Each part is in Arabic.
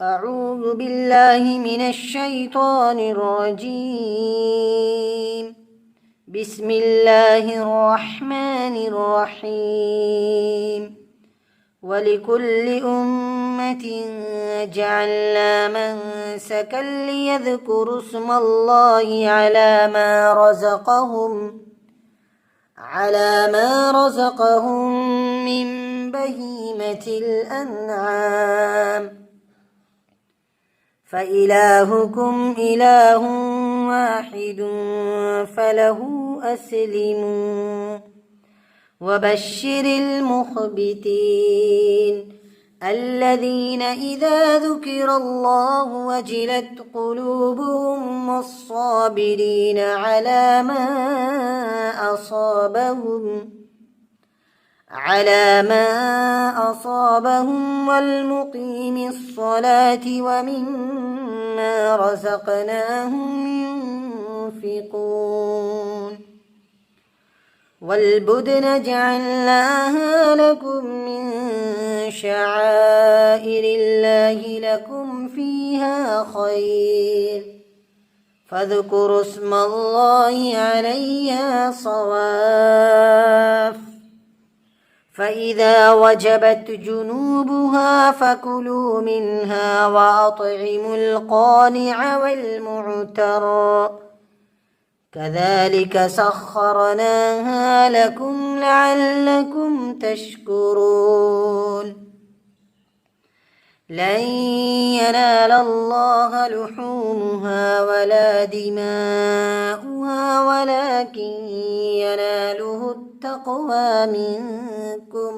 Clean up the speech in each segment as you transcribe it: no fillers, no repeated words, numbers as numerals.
أعوذ بالله من الشيطان الرجيم. بسم الله الرحمن الرحيم. ولكل أمة جعلنا منسكا ليذكروا اسم الله على ما رزقهم من بهيمة الأنعام. فإلهكم إله واحد فله أسلموا. وبشر المخبتين الذين إذا ذكر الله وجلت قلوبهم والصابرين على ما أصابهم والمقيم الصلاة ومما رزقناهم ينفقون. والبدن جعلناها لكم من شعائر الله لكم فيها خير فاذكروا اسم الله عليها صواف. فإذا وجبت جنوبها فكلوا منها وأطعموا القانع والمعتر كذلك سخرناها لكم لعلكم تشكرون. لن ينال الله لحومها ولا دماؤها ولكن يناله التقوى منكم.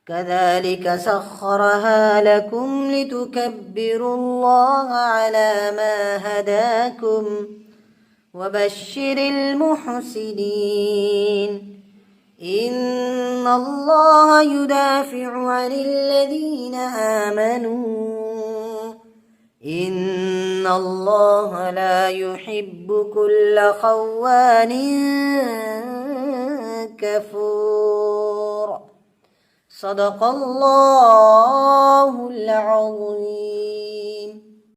كذلك سخرها لكم لتكبروا الله على ما هداكم. وبشر المحسنين إن الله يدافع عن الذين آمنوا إن الله لا يحب كل خوان كفور. صدق الله العظيم.